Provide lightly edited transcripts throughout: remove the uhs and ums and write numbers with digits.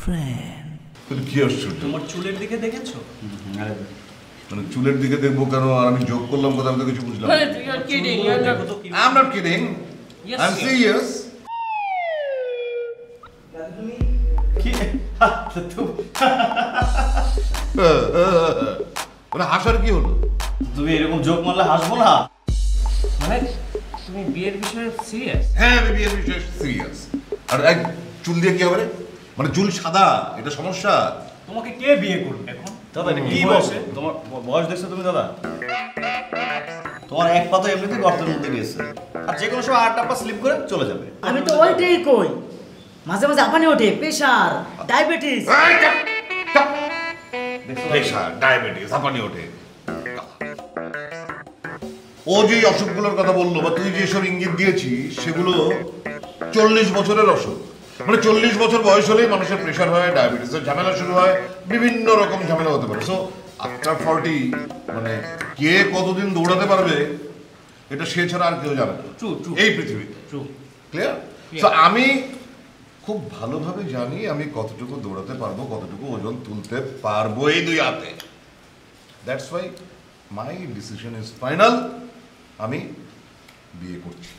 girlfriend. কি আশ্চর্য, তোমার চুলের দিকে দেখেছো? মানে চুলের দিকে দেখবো কেন? আর আমি যোগ করলাম কথা, আমি তো কিছু বুঝলাম। You're kidding. I'm not kidding. Yes, I'm sir. serious. মানে হাসার কি হলো? তুমি এরকম জোক মারলে হাসবো না? মানে তুমি বিয়ের বিষয়ে সিরিয়াস? হ্যাঁ, আমি বিয়ের বিষয়ে সিরিয়াস। আর এক চুল দিয়ে কি হবে রে? মানে চুল সাদা, এটা সমস্যা। তোমাকে কে বিয়ে করবে এখন? দাদা কি বয়সে? তোমার বয়স দেখছো তুমি দাদা? তোমার এক পা তো এমনিতেই গর্তের মধ্যে গিয়েছে, আর যে কোনো সময় আটটা পা স্লিপ করে চলে যাবে। আমি তো ওইটাই কই, মাঝে মাঝে আপানি ওঠে, প্রেশার, ডায়াবেটিস। প্রেশার, ডায়াবেটিস, হাঁপানি ওঠে। ও যে অসুখগুলোর কথা বললো বা তুই যেসব ইঙ্গিত দিয়েছিস সেগুলো 40 বছরের অসুখ। মানে 40 বছর বয়স হলেই মানুষের প্রেশার হয়, ডায়াবেটিসের ঝামেলা শুরু হয়, বিভিন্ন রকম ঝামেলা হতে পারে। সো আফটার 40 মানে কে কতদিন দৌড়াতে পারবে এটা সে ছাড়া আর কেউ জানে না এই পৃথিবীতে। ক্লিয়ার? সো আমি খুব ভালোভাবে জানি আমি কতটুকু দৌড়াতে পারবো, কতটুকু ওজন তুলতে পারবো এই দুই হাতে। That's why my decision is final. আমি বিয়ে করছি।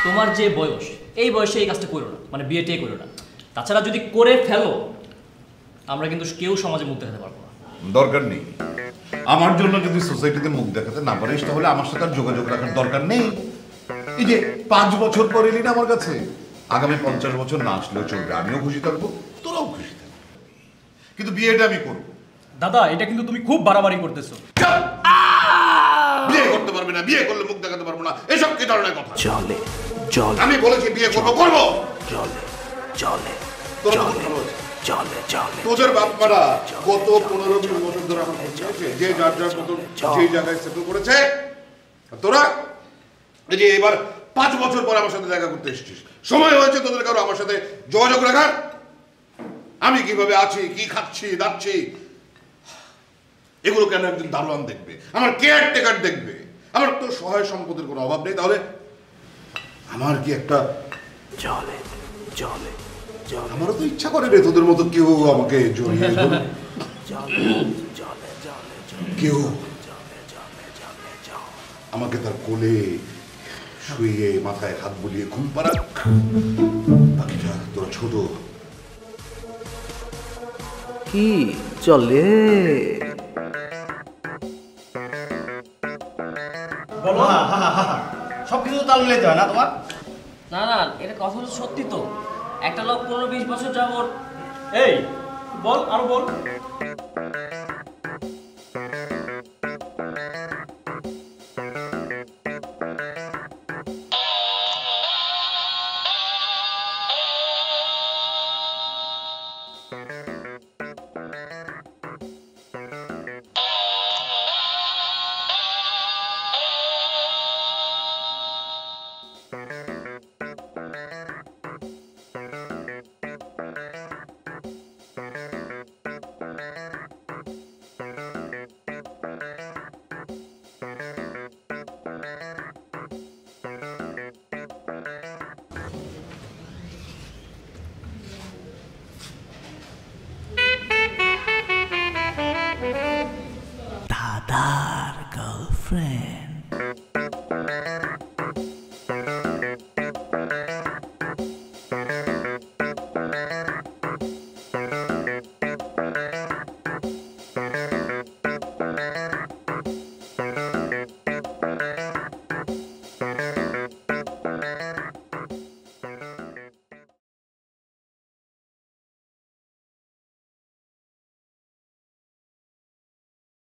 তোমার যে বয়স, এই বয়সে এই কাজটা করো না, মানে বিয়েটাই করো না। তাছাড়া যদি করে ফেলো, আমরা কিন্তু কেউ সমাজে মুখ দেখাতে পারবো না। দরকার নেই। আমার জন্য যদি সোসাইটিতে মুখ দেখাতে না পারিস তাহলে আমার সাথে আর যোগাযোগ রাখার দরকার নেই। এই যে 5 বছর পর এলি না আমার কাছে, আগামী 50 বছর না আসলেও চলবে, আমিও খুশি থাকবো, তোরাও খুশি থাকবি। কিন্তু বিয়েটা আমি করবো। দাদা, এটা কিন্তু তুমি খুব বাড়াবাড়ি করতেছো। বিয়ে করতে পারবে না, বিয়ে করলে মুখ দেখাতে পারবো না, এসব কি ধরনের কথা? জলে জলে আমি বলেছি বিয়ে করবো, করবো। জলে জলে তোরা জলে জলে জলে তোদের বাপ মারা গত 15-20 বছর ধরে আমার খোঁজ নিয়েছে, যে যার যার মতো যেই জায়গায় সেটেল করেছে। তোরা এই যে এবার 5 বছর পর আমার সাথে দেখা করতে এসেছিস, সময় হয়েছে তোদের কারো আমার সাথে যোগাযোগ রাখার। আমি কিভাবে আছি, কি খাচ্ছি দাচ্ছি, এগুলো কেন একজন দারোয়ান দেখবে, আমার কেয়ারটেকার দেখবে? আমার তো সহায় সম্পদের কোনো অভাব নেই, তাহলে আমার কি একটা জলে জলে জলে আমারও তো ইচ্ছা করে রে তোদের মতো কেউ আমাকে জড়িয়ে ধরুক, জলে জলে জলে কেউ জলে জলে জলে জলে আমাকে তার কোলে শুয়ে মাথায় হাত বুলিয়ে ঘুম পাড়াক। বাকিটা তোরা ছোট। কি চলে বলো সবকিছু তো তাল মিলাইতে হয় না তোমার? না না, এটা কথা হলো সত্যি তো। একটা লোক 15-20 বছর যাবত। এই বল, আরো বল। দাদার গার্লফ্রেন্ড।